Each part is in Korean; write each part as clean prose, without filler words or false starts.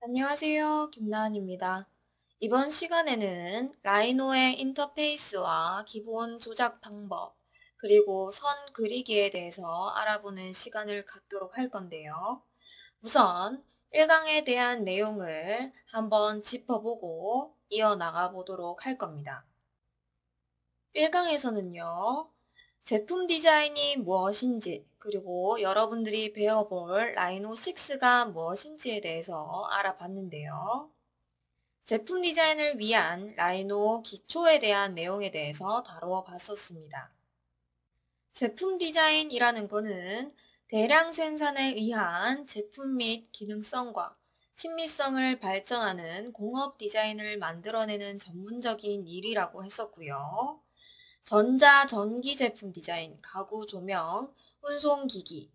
안녕하세요. 김나은입니다. 이번 시간에는 라이노의 인터페이스와 기본 조작 방법, 그리고 선 그리기에 대해서 알아보는 시간을 갖도록 할 건데요. 우선 1강에 대한 내용을 한번 짚어보고 이어나가 보도록 할 겁니다. 1강에서는요, 제품 디자인이 무엇인지, 그리고 여러분들이 배워볼 라이노 6가 무엇인지에 대해서 알아봤는데요. 제품 디자인을 위한 라이노 기초에 대한 내용에 대해서 다루어 봤었습니다. 제품 디자인이라는 것은 대량 생산에 의한 제품 및 기능성과 친미성을 발전하는 공업 디자인을 만들어내는 전문적인 일이라고 했었고요. 전자, 전기 제품 디자인, 가구 조명, 운송기기,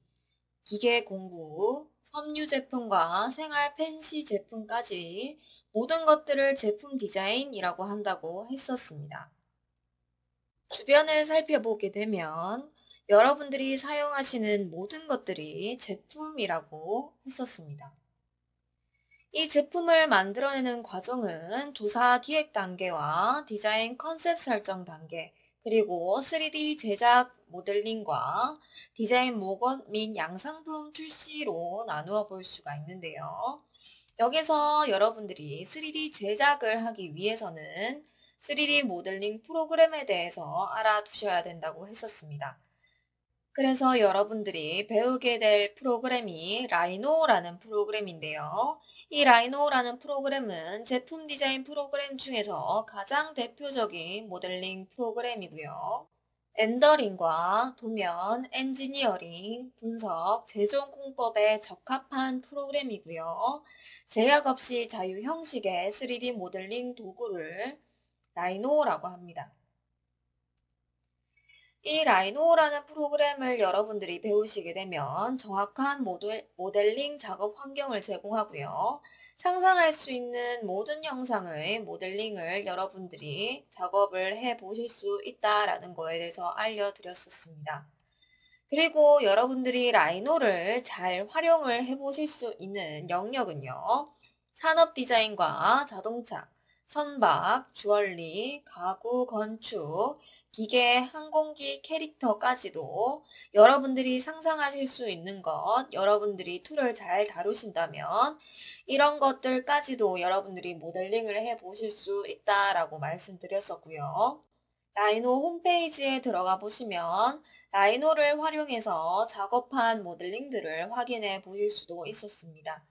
기계 공구, 섬유 제품과 생활 펜시 제품까지 모든 것들을 제품 디자인이라고 한다고 했었습니다. 주변을 살펴보게 되면 여러분들이 사용하시는 모든 것들이 제품이라고 했었습니다. 이 제품을 만들어내는 과정은 조사 기획 단계와 디자인 컨셉 설정 단계, 그리고 3D 제작 모델링과 디자인 목업 및 양상품 출시로 나누어 볼 수가 있는데요. 여기서 여러분들이 3D 제작을 하기 위해서는 3D 모델링 프로그램에 대해서 알아두셔야 된다고 했었습니다. 그래서 여러분들이 배우게 될 프로그램이 라이노라는 프로그램인데요. 이 라이노라는 프로그램은 제품 디자인 프로그램 중에서 가장 대표적인 모델링 프로그램이고요. 렌더링과 도면, 엔지니어링, 분석, 제조 공법에 적합한 프로그램이고요. 제약 없이 자유 형식의 3D 모델링 도구를 라이노라고 합니다. 이 라이노라는 프로그램을 여러분들이 배우시게 되면 정확한 모델링 작업 환경을 제공하고요. 상상할 수 있는 모든 형상의 모델링을 여러분들이 작업을 해 보실 수 있다라는 거에 대해서 알려드렸었습니다. 그리고 여러분들이 라이노를 잘 활용을 해 보실 수 있는 영역은요. 산업 디자인과 자동차, 선박, 주얼리, 가구, 건축, 기계, 항공기 캐릭터까지도 여러분들이 상상하실 수 있는 것, 여러분들이 툴을 잘 다루신다면 이런 것들까지도 여러분들이 모델링을 해 보실 수 있다라고 말씀드렸었고요. 라이노 홈페이지에 들어가 보시면 라이노를 활용해서 작업한 모델링들을 확인해 보실 수도 있었습니다.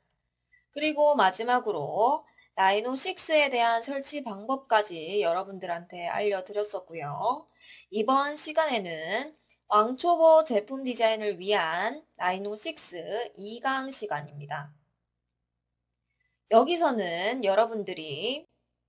그리고 마지막으로 라이노 6에 대한 설치 방법까지 여러분들한테 알려드렸었고요. 이번 시간에는 왕초보 제품 디자인을 위한 라이노 6 2강 시간입니다. 여기서는 여러분들이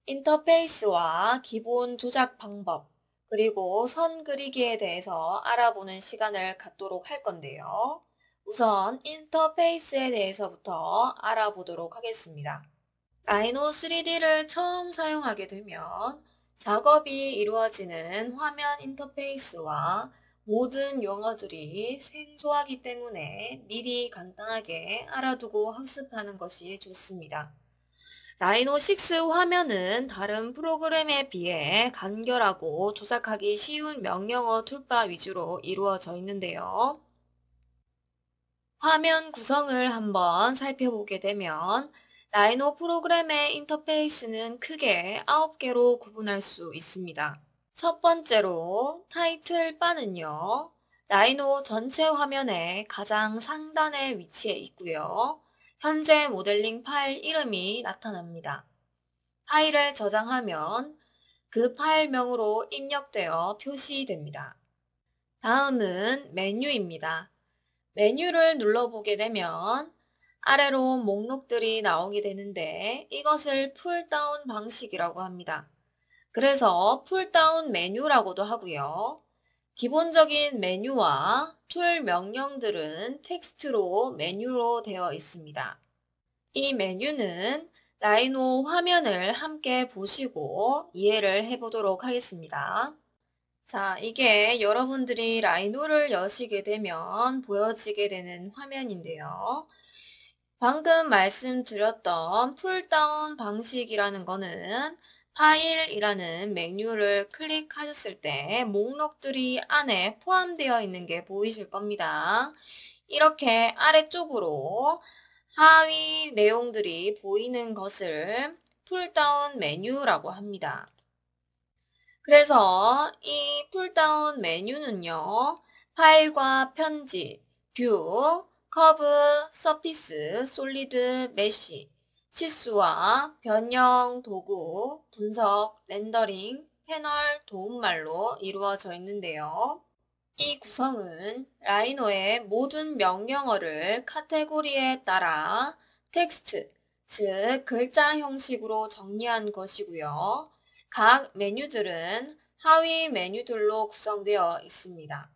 인터페이스와 기본 조작 방법, 그리고 선 그리기에 대해서 알아보는 시간을 갖도록 할 건데요. 우선 인터페이스에 대해서부터 알아보도록 하겠습니다. 라이노 3D를 처음 사용하게 되면 작업이 이루어지는 화면 인터페이스와 모든 용어들이 생소하기 때문에 미리 간단하게 알아두고 학습하는 것이 좋습니다. 라이노 6 화면은 다른 프로그램에 비해 간결하고 조작하기 쉬운 명령어 툴바 위주로 이루어져 있는데요. 화면 구성을 한번 살펴보게 되면 라이노 프로그램의 인터페이스는 크게 9개로 구분할 수 있습니다. 첫 번째로 타이틀 바는요. 라이노 전체 화면의 가장 상단에 위치해 있고요. 현재 모델링 파일 이름이 나타납니다. 파일을 저장하면 그 파일명으로 입력되어 표시됩니다. 다음은 메뉴입니다. 메뉴를 눌러보게 되면 아래로 목록들이 나오게 되는데 이것을 풀다운 방식이라고 합니다. 그래서 풀다운 메뉴라고도 하고요. 기본적인 메뉴와 툴 명령들은 텍스트로 메뉴로 되어 있습니다. 이 메뉴는 라이노 화면을 함께 보시고 이해를 해보도록 하겠습니다. 자, 이게 여러분들이 라이노를 여시게 되면 보여지게 되는 화면인데요. 방금 말씀드렸던 풀다운 방식이라는 거는 파일이라는 메뉴를 클릭하셨을 때 목록들이 안에 포함되어 있는 게 보이실 겁니다. 이렇게 아래쪽으로 하위 내용들이 보이는 것을 풀다운 메뉴라고 합니다. 그래서 이 풀다운 메뉴는요, 파일과 편집, 뷰, 커브, 서피스, 솔리드, 메쉬, 치수와 변형, 도구, 분석, 렌더링, 패널, 도움말로 이루어져 있는데요. 이 구성은 라이노의 모든 명령어를 카테고리에 따라 텍스트, 즉 글자 형식으로 정리한 것이고요. 각 메뉴들은 하위 메뉴들로 구성되어 있습니다.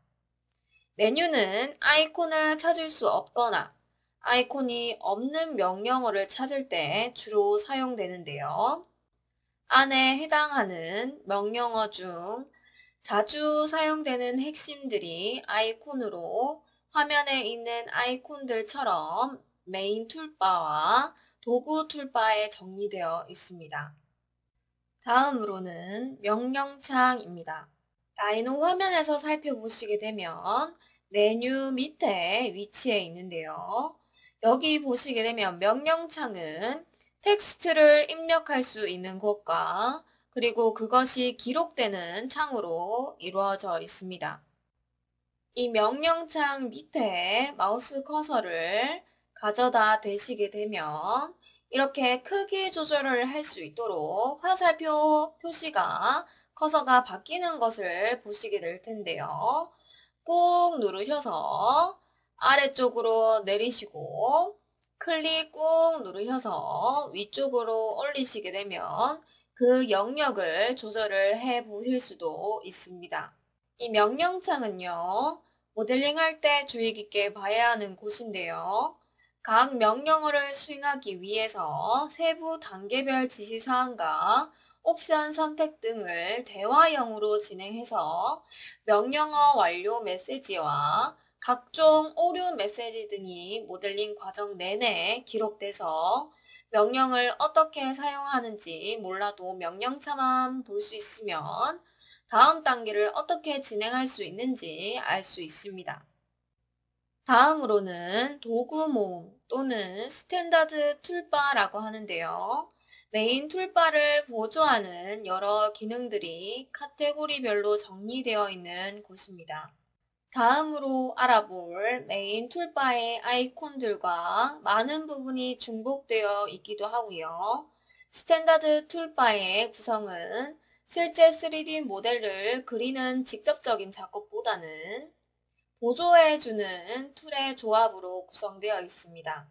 메뉴는 아이콘을 찾을 수 없거나 아이콘이 없는 명령어를 찾을 때 주로 사용되는데요. 안에 해당하는 명령어 중 자주 사용되는 핵심들이 아이콘으로 화면에 있는 아이콘들처럼 메인 툴바와 도구 툴바에 정리되어 있습니다. 다음으로는 명령창입니다. 라이노 화면에서 살펴보시게 되면 메뉴 밑에 위치해 있는데요. 여기 보시게 되면 명령창은 텍스트를 입력할 수 있는 곳과 그리고 그것이 기록되는 창으로 이루어져 있습니다. 이 명령창 밑에 마우스 커서를 가져다 대시게 되면 이렇게 크기 조절을 할 수 있도록 화살표 표시가 커서가 바뀌는 것을 보시게 될 텐데요. 꾹 누르셔서 아래쪽으로 내리시고 클릭 꾹 누르셔서 위쪽으로 올리시게 되면 그 영역을 조절을 해 보실 수도 있습니다. 이 명령창은요, 모델링 할 때 주의 깊게 봐야 하는 곳인데요. 각 명령어를 수행하기 위해서 세부 단계별 지시사항과 옵션 선택 등을 대화형으로 진행해서 명령어 완료 메시지와 각종 오류 메시지 등이 모델링 과정 내내 기록돼서 명령을 어떻게 사용하는지 몰라도 명령창만 볼 수 있으면 다음 단계를 어떻게 진행할 수 있는지 알 수 있습니다. 다음으로는 도구 모음 또는 스탠다드 툴바라고 하는데요. 메인 툴바를 보조하는 여러 기능들이 카테고리별로 정리되어 있는 곳입니다. 다음으로 알아볼 메인 툴바의 아이콘들과 많은 부분이 중복되어 있기도 하고요. 스탠다드 툴바의 구성은 실제 3D 모델을 그리는 직접적인 작업보다는 보조해주는 툴의 조합으로 구성되어 있습니다.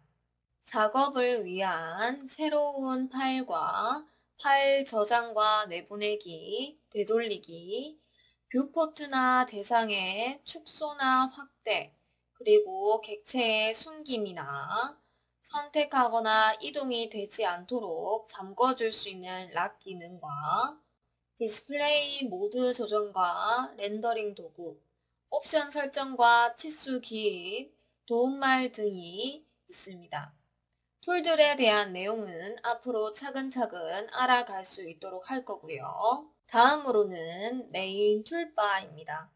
작업을 위한 새로운 파일과 파일 저장과 내보내기, 되돌리기, 뷰포트나 대상의 축소나 확대, 그리고 객체의 숨김이나 선택하거나 이동이 되지 않도록 잠궈줄 수 있는 락 기능과 디스플레이 모드 조정과 렌더링 도구, 옵션 설정과 치수 기입, 도움말 등이 있습니다. 툴들에 대한 내용은 앞으로 차근차근 알아갈 수 있도록 할 거고요. 다음으로는 메인 툴바입니다.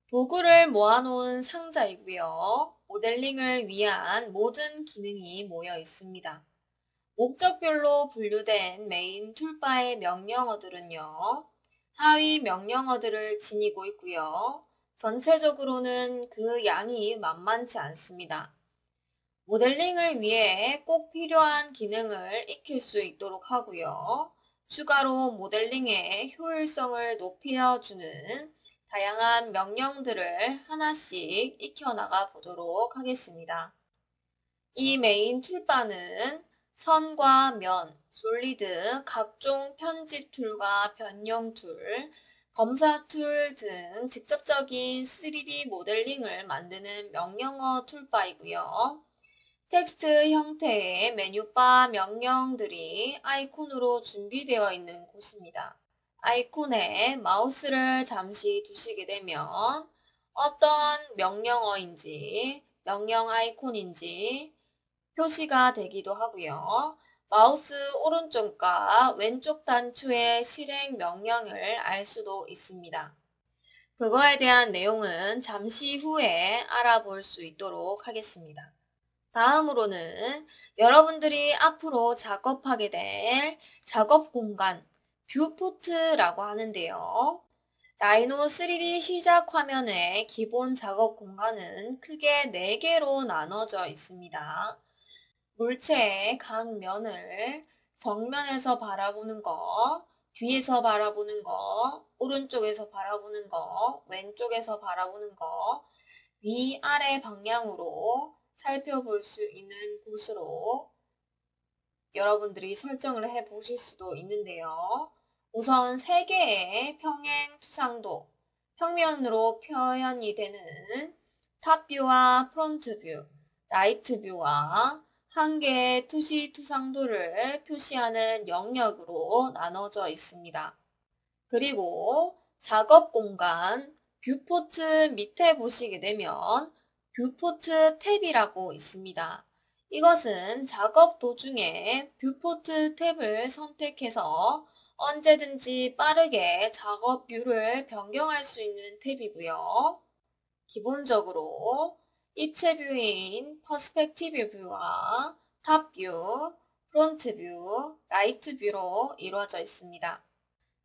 도구를 모아놓은 상자이고요. 모델링을 위한 모든 기능이 모여 있습니다. 목적별로 분류된 메인 툴바의 명령어들은요, 하위 명령어들을 지니고 있고요. 전체적으로는 그 양이 만만치 않습니다. 모델링을 위해 꼭 필요한 기능을 익힐 수 있도록 하고요. 추가로 모델링의 효율성을 높여주는 다양한 명령들을 하나씩 익혀나가 보도록 하겠습니다. 이 메인 툴바는 선과 면, 솔리드, 각종 편집 툴과 변형 툴, 검사 툴 등 직접적인 3D 모델링을 만드는 명령어 툴바이고요. 텍스트 형태의 메뉴바 명령들이 아이콘으로 준비되어 있는 곳입니다. 아이콘에 마우스를 잠시 두시게 되면 어떤 명령어인지, 명령 아이콘인지, 표시가 되기도 하고요. 마우스 오른쪽과 왼쪽 단추의 실행 명령을 알 수도 있습니다. 그거에 대한 내용은 잠시 후에 알아볼 수 있도록 하겠습니다. 다음으로는 여러분들이 앞으로 작업하게 될 작업 공간, 뷰포트라고 하는데요. 라이노 3D 시작 화면의 기본 작업 공간은 크게 4개로 나눠져 있습니다. 물체의 각 면을 정면에서 바라보는 거, 뒤에서 바라보는 거, 오른쪽에서 바라보는 거, 왼쪽에서 바라보는 거, 위아래 방향으로 살펴볼 수 있는 곳으로 여러분들이 설정을 해 보실 수도 있는데요. 우선 3개의 평행 투상도, 평면으로 표현이 되는 탑뷰와 프론트뷰, 라이트뷰와 1개의 투시 투상도를 표시하는 영역으로 나눠져 있습니다. 그리고 작업 공간, 뷰포트 밑에 보시게 되면 뷰포트 탭이라고 있습니다. 이것은 작업 도중에 뷰포트 탭을 선택해서 언제든지 빠르게 작업 뷰를 변경할 수 있는 탭이고요. 기본적으로 입체 뷰인 퍼스펙티브 뷰와 탑 뷰, 프론트 뷰, 라이트 뷰로 이루어져 있습니다.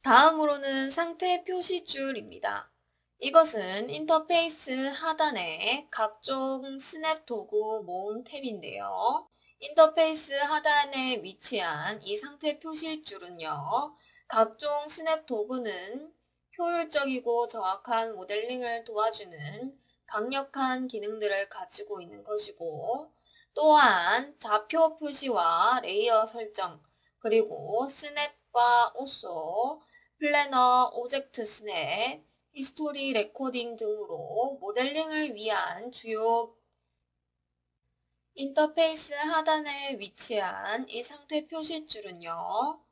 다음으로는 상태 표시줄입니다. 이것은 인터페이스 하단에 각종 스냅 도구 모음 탭인데요. 인터페이스 하단에 위치한 이 상태 표시줄은요. 각종 스냅 도구는 효율적이고 정확한 모델링을 도와주는 강력한 기능들을 가지고 있는 것이고, 또한 좌표 표시와 레이어 설정, 그리고 스냅과 오쏘, 플래너, 오젝트 스냅, 히스토리 레코딩 등으로 모델링을 위한 주요 인터페이스 하단에 위치한 이 상태 표시줄은요.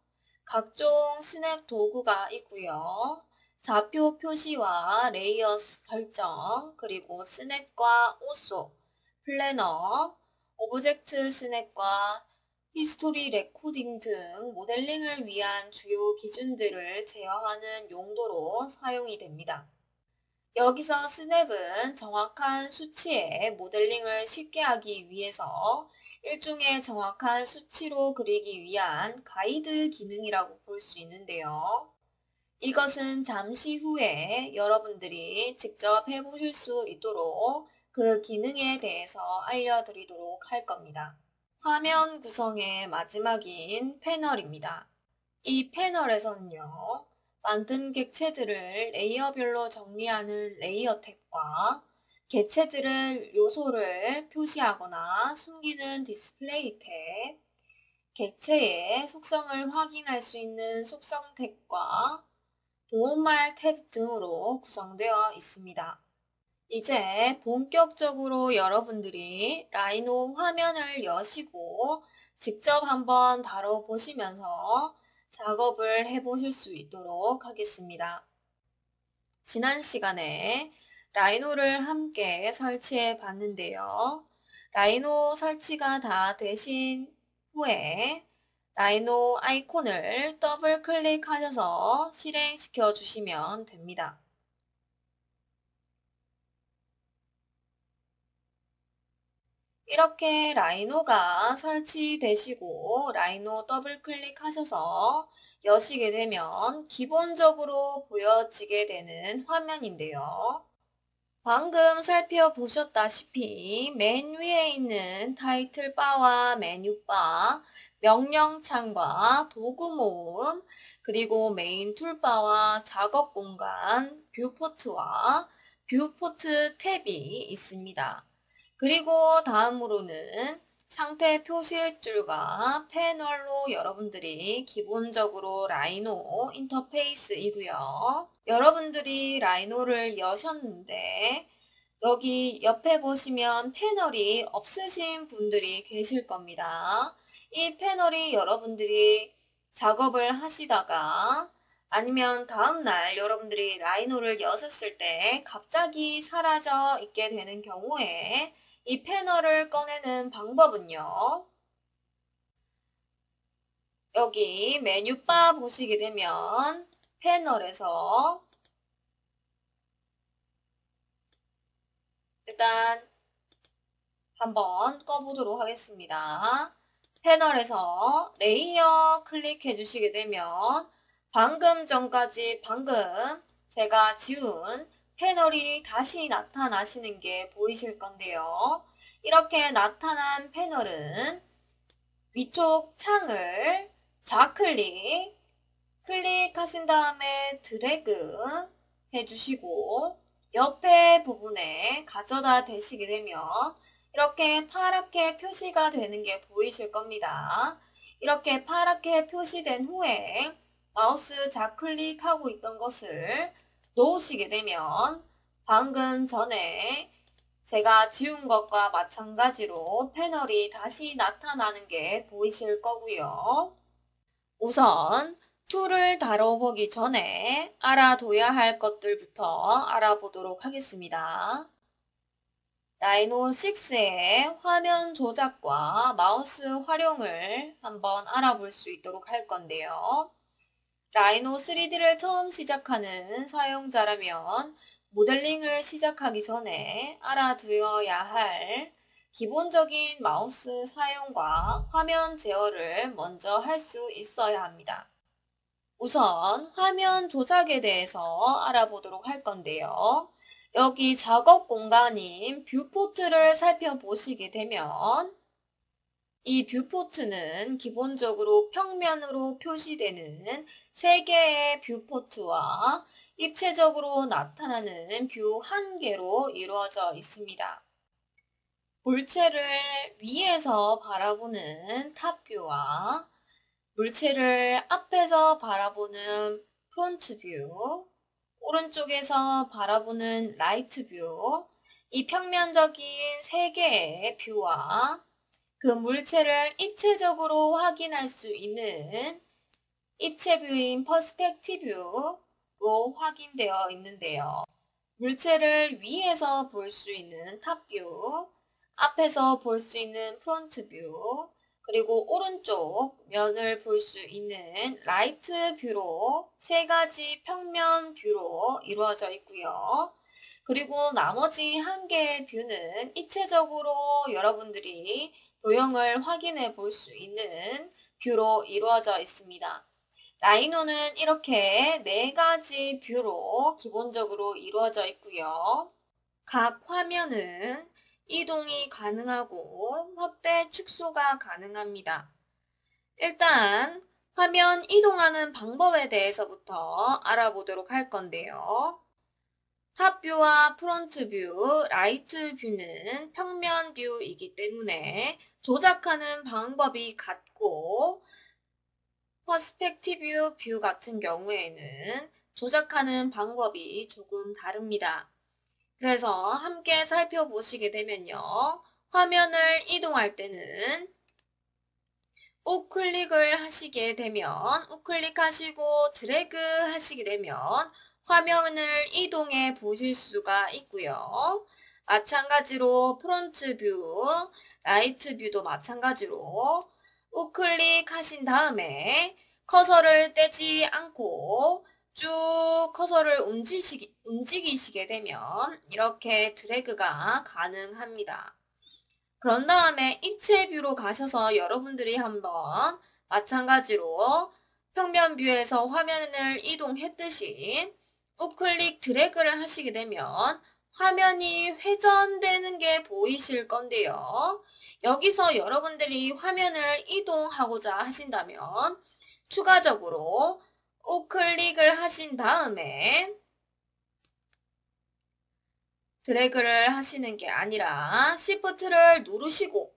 각종 스냅 도구가 있고요. 좌표 표시와 레이어 설정, 그리고 스냅과 오쏘, 플래너, 오브젝트 스냅과 히스토리 레코딩 등 모델링을 위한 주요 기준들을 제어하는 용도로 사용이 됩니다. 여기서 스냅은 정확한 수치의 모델링을 쉽게 하기 위해서 일종의 정확한 수치로 그리기 위한 가이드 기능이라고 볼 수 있는데요. 이것은 잠시 후에 여러분들이 직접 해보실 수 있도록 그 기능에 대해서 알려드리도록 할 겁니다. 화면 구성의 마지막인 패널입니다. 이 패널에서는요, 만든 객체들을 레이어별로 정리하는 레이어 탭과 객체들을 요소를 표시하거나 숨기는 디스플레이 탭, 객체의 속성을 확인할 수 있는 속성 탭과 도움말 탭 등으로 구성되어 있습니다. 이제 본격적으로 여러분들이 라이노 화면을 여시고 직접 한번 다뤄보시면서 작업을 해보실 수 있도록 하겠습니다. 지난 시간에 라이노를 함께 설치해 봤는데요. 라이노 설치가 다 되신 후에 라이노 아이콘을 더블 클릭하셔서 실행시켜 주시면 됩니다. 이렇게 라이노가 설치되시고 라이노 더블 클릭하셔서 여시게 되면 기본적으로 보여지게 되는 화면인데요. 방금 살펴보셨다시피 맨 위에 있는 타이틀 바와 메뉴 바, 명령창과 도구 모음, 그리고 메인 툴바와 작업 공간, 뷰포트와 뷰포트 탭이 있습니다. 그리고 다음으로는 상태 표시줄과 패널로 여러분들이 기본적으로 라이노 인터페이스이고요. 여러분들이 라이노를 여셨는데 여기 옆에 보시면 패널이 없으신 분들이 계실 겁니다. 이 패널이 여러분들이 작업을 하시다가 아니면 다음날 여러분들이 라이노를 여셨을 때 갑자기 사라져 있게 되는 경우에 이 패널을 꺼내는 방법은요. 여기 메뉴바 보시게 되면 패널에서 일단 한번 꺼보도록 하겠습니다. 패널에서 레이어 클릭해 주시게 되면 방금 전까지 제가 지운 패널이 다시 나타나시는 게 보이실 건데요. 이렇게 나타난 패널은 위쪽 창을 클릭하신 다음에 드래그 해주시고 옆에 부분에 가져다 대시게 되면 이렇게 파랗게 표시가 되는 게 보이실 겁니다. 이렇게 파랗게 표시된 후에 마우스 좌클릭하고 있던 것을 놓으시게 되면 방금 전에 제가 지운 것과 마찬가지로 패널이 다시 나타나는 게 보이실 거고요. 우선 툴을 다뤄보기 전에 알아둬야 할 것들부터 알아보도록 하겠습니다. 라이노 6의 화면 조작과 마우스 활용을 한번 알아볼 수 있도록 할 건데요. 라이노 3D를 처음 시작하는 사용자라면 모델링을 시작하기 전에 알아두어야 할 기본적인 마우스 사용과 화면 제어를 먼저 할 수 있어야 합니다. 우선 화면 조작에 대해서 알아보도록 할 건데요. 여기 작업 공간인 뷰포트를 살펴보시게 되면 이 뷰포트는 기본적으로 평면으로 표시되는 3개의 뷰포트와 입체적으로 나타나는 뷰 1개로 이루어져 있습니다. 물체를 위에서 바라보는 탑뷰와 물체를 앞에서 바라보는 프론트 뷰, 오른쪽에서 바라보는 라이트 뷰, 이 평면적인 3개의 뷰와 그 물체를 입체적으로 확인할 수 있는 입체 뷰인 퍼스펙티브로 확인되어 있는데요. 물체를 위에서 볼 수 있는 탑뷰, 앞에서 볼 수 있는 프론트 뷰, 그리고 오른쪽 면을 볼 수 있는 라이트 뷰로 3가지 평면 뷰로 이루어져 있고요. 그리고 나머지 1개의 뷰는 입체적으로 여러분들이 도형을 확인해 볼 수 있는 뷰로 이루어져 있습니다. 라이노는 이렇게 4가지 뷰로 기본적으로 이루어져 있고요. 각 화면은 이동이 가능하고 확대 축소가 가능합니다. 일단 화면 이동하는 방법에 대해서부터 알아보도록 할 건데요. 탑뷰와 프론트 뷰, 라이트 뷰는 평면 뷰이기 때문에 조작하는 방법이 같고 퍼스펙티브 뷰 같은 경우에는 조작하는 방법이 조금 다릅니다. 그래서 함께 살펴보시게 되면요. 화면을 이동할 때는 우클릭을 하시게 되면 우클릭하시고 드래그 하시게 되면 화면을 이동해 보실 수가 있고요. 마찬가지로 프론트 뷰, 라이트 뷰도 마찬가지로 우클릭 하신 다음에 커서를 떼지 않고 쭉 커서를 움직이시게 되면 이렇게 드래그가 가능합니다. 그런 다음에 입체 뷰로 가셔서 여러분들이 한번 마찬가지로 평면 뷰에서 화면을 이동했듯이 우클릭 드래그를 하시게 되면 화면이 회전되는 게 보이실 건데요. 여기서 여러분들이 화면을 이동하고자 하신다면 추가적으로 우클릭을 하신 다음에 드래그를 하시는 게 아니라 Shift를 누르시고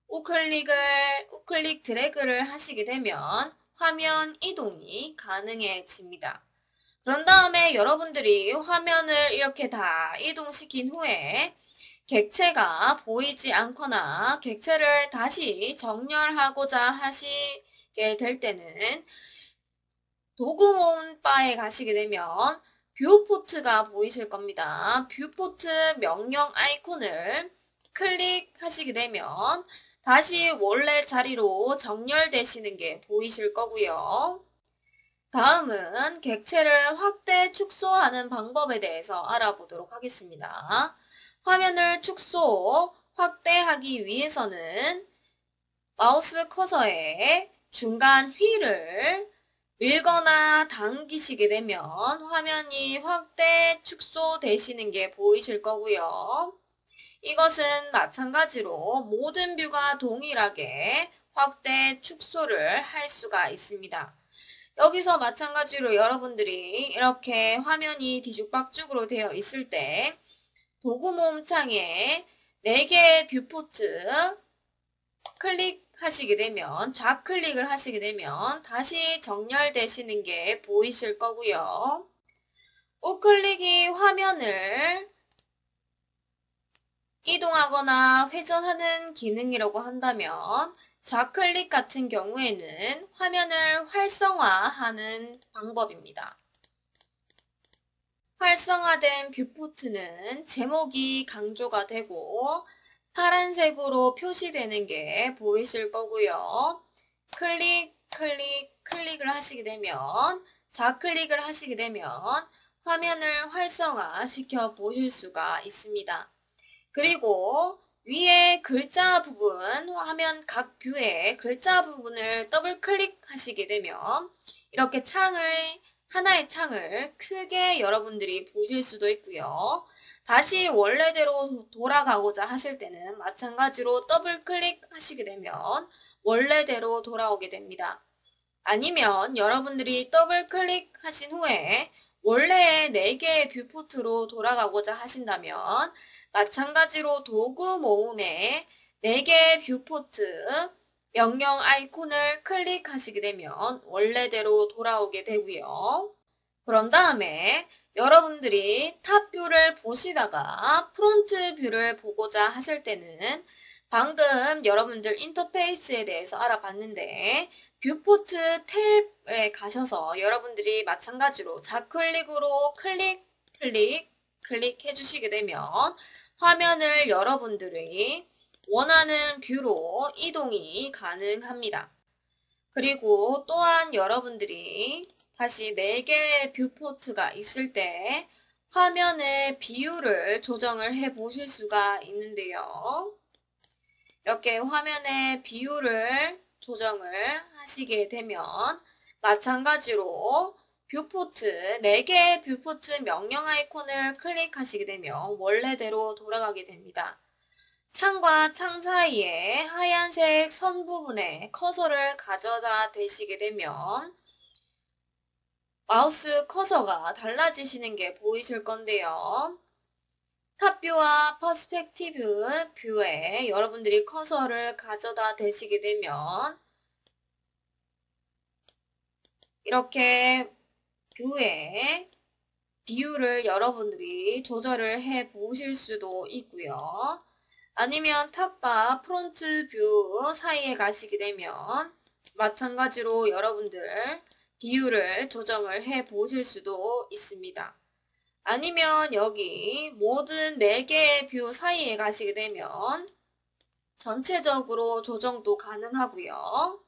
우클릭 드래그를 하시게 되면 화면 이동이 가능해집니다. 그런 다음에 여러분들이 화면을 이렇게 다 이동시킨 후에 객체가 보이지 않거나 객체를 다시 정렬하고자 하시게 될 때는 도구 모음 바에 가시게 되면 뷰포트가 보이실 겁니다. 뷰포트 명령 아이콘을 클릭하시게 되면 다시 원래 자리로 정렬되시는 게 보이실 거고요. 다음은 객체를 확대 축소하는 방법에 대해서 알아보도록 하겠습니다. 화면을 축소, 확대하기 위해서는 마우스 커서의 중간 휠을 밀거나 당기시게 되면 화면이 확대, 축소되시는 게 보이실 거고요. 이것은 마찬가지로 모든 뷰가 동일하게 확대, 축소를 할 수가 있습니다. 여기서 마찬가지로 여러분들이 이렇게 화면이 뒤죽박죽으로 되어 있을 때 도구 모음 창에 4개의 뷰포트 클릭하시게 되면, 좌클릭을 하시게 되면 다시 정렬되시는 게 보이실 거고요. 우클릭이 화면을 이동하거나 회전하는 기능이라고 한다면 좌클릭 같은 경우에는 화면을 활성화하는 방법입니다. 활성화된 뷰포트는 제목이 강조가 되고 파란색으로 표시되는 게 보이실 거고요. 클릭을 하시게 되면, 좌클릭을 하시게 되면 화면을 활성화시켜 보실 수가 있습니다. 그리고 위에 글자 부분, 화면 각 뷰의 글자 부분을 더블 클릭하시게 되면 이렇게 하나의 창을 크게 여러분들이 보실 수도 있고요. 다시 원래대로 돌아가고자 하실 때는 마찬가지로 더블 클릭하시게 되면 원래대로 돌아오게 됩니다. 아니면 여러분들이 더블 클릭하신 후에 원래의 4개의 뷰포트로 돌아가고자 하신다면 마찬가지로 도구 모음에 4개의 뷰포트 명령 아이콘을 클릭하시게 되면 원래대로 돌아오게 되고요. 그런 다음에 여러분들이 탑 뷰를 보시다가 프론트 뷰를 보고자 하실 때는 방금 여러분들 인터페이스에 대해서 알아봤는데 뷰포트 탭에 가셔서 여러분들이 마찬가지로 좌클릭으로 클릭해 주시게 되면 화면을 여러분들이 원하는 뷰로 이동이 가능합니다. 그리고 또한 여러분들이 다시 4개의 뷰포트가 있을 때 화면의 비율을 조정을 해 보실 수가 있는데요. 이렇게 화면의 비율을 조정을 하시게 되면 마찬가지로 뷰포트, 4개의 뷰포트 명령 아이콘을 클릭하시게 되면 원래대로 돌아가게 됩니다. 창과 창 사이에 하얀색 선 부분에 커서를 가져다 대시게 되면 마우스 커서가 달라지시는 게 보이실 건데요. 탑뷰와 퍼스펙티브 뷰에 여러분들이 커서를 가져다 대시게 되면 이렇게 뷰의 비율을 여러분들이 조절을 해 보실 수도 있고요. 아니면 탑과 프론트 뷰 사이에 가시게 되면 마찬가지로 여러분들 비율을 조정을 해 보실 수도 있습니다. 아니면 여기 모든 4개의 뷰 사이에 가시게 되면 전체적으로 조정도 가능하고요.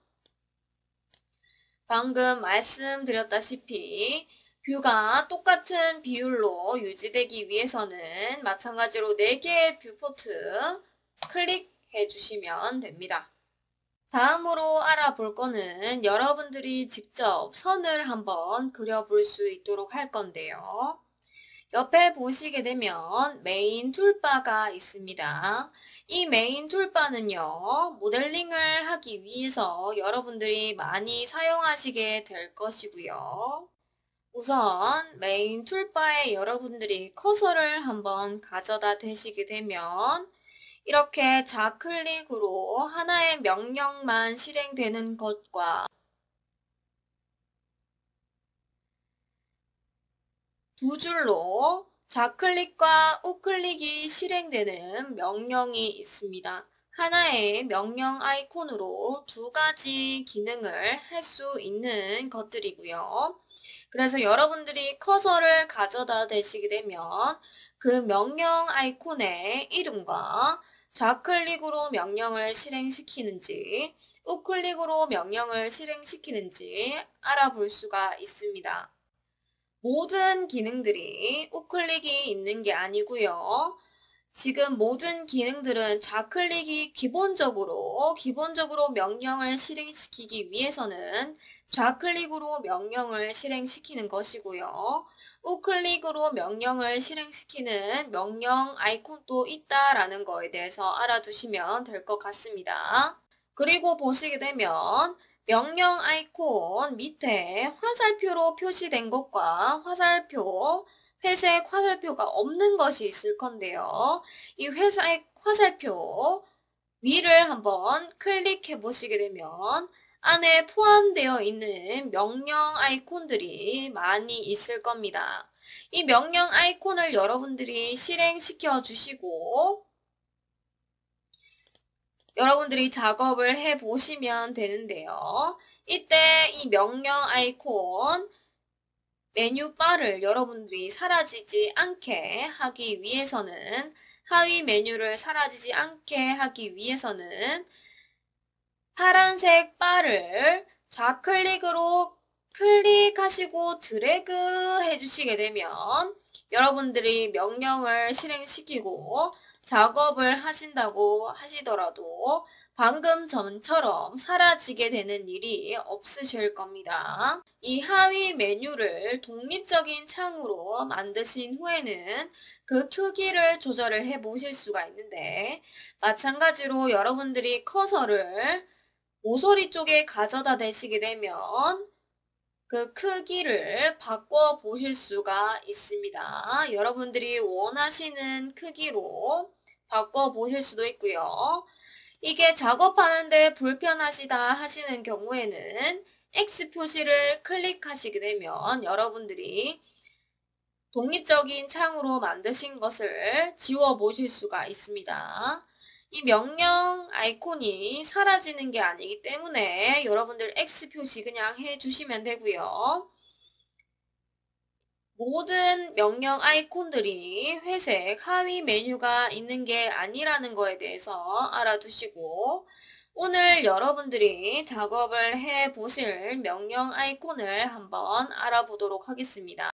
방금 말씀드렸다시피 뷰가 똑같은 비율로 유지되기 위해서는 마찬가지로 4개의 뷰포트 클릭해 주시면 됩니다. 다음으로 알아볼 거는 여러분들이 직접 선을 한번 그려볼 수 있도록 할 건데요. 옆에 보시게 되면 메인 툴바가 있습니다. 이 메인 툴바는요, 모델링을 하기 위해서 여러분들이 많이 사용하시게 될 것이고요. 우선 메인 툴바에 여러분들이 커서를 한번 가져다 대시게 되면 이렇게 좌클릭으로 하나의 명령만 실행되는 것과 두 줄로 좌클릭과 우클릭이 실행되는 명령이 있습니다. 하나의 명령 아이콘으로 2가지 기능을 할 수 있는 것들이고요. 그래서 여러분들이 커서를 가져다 대시게 되면 그 명령 아이콘의 이름과 좌클릭으로 명령을 실행시키는지, 우클릭으로 명령을 실행시키는지 알아볼 수가 있습니다. 모든 기능들이 우클릭이 있는 게 아니고요. 지금 모든 기능들은 좌클릭이 기본적으로 명령을 실행시키기 위해서는 좌클릭으로 명령을 실행시키는 것이고요. 우클릭으로 명령을 실행시키는 명령 아이콘도 있다라는 거에 대해서 알아두시면 될 것 같습니다. 그리고 보시게 되면 명령 아이콘 밑에 화살표로 표시된 것과 회색 화살표가 없는 것이 있을 건데요. 이 회색 화살표 위를 한번 클릭해 보시게 되면 안에 포함되어 있는 명령 아이콘들이 많이 있을 겁니다. 이 명령 아이콘을 여러분들이 실행시켜 주시고 여러분들이 작업을 해 보시면 되는데요. 이때 이 명령 아이콘 메뉴바를 여러분들이 사라지지 않게 하기 위해서는 하위 메뉴를 사라지지 않게 하기 위해서는 파란색 바를 좌클릭으로 클릭하시고 드래그 해주시게 되면 여러분들이 명령을 실행시키고 작업을 하신다고 하시더라도 방금 전처럼 사라지게 되는 일이 없으실 겁니다. 이 하위 메뉴를 독립적인 창으로 만드신 후에는 그 크기를 조절을 해 보실 수가 있는데 마찬가지로 여러분들이 커서를 모서리 쪽에 가져다 대시게 되면 그 크기를 바꿔 보실 수가 있습니다. 여러분들이 원하시는 크기로 바꿔 보실 수도 있고요. 이게 작업하는데 불편하시다 하시는 경우에는 X 표시를 클릭하시게 되면 여러분들이 독립적인 창으로 만드신 것을 지워 보실 수가 있습니다. 이 명령 아이콘이 사라지는 게 아니기 때문에 여러분들 X 표시 그냥 해주시면 되고요. 모든 명령 아이콘들이 회색 하위 메뉴가 있는 게 아니라는 거에 대해서 알아두시고 오늘 여러분들이 작업을 해 보실 명령 아이콘을 한번 알아보도록 하겠습니다.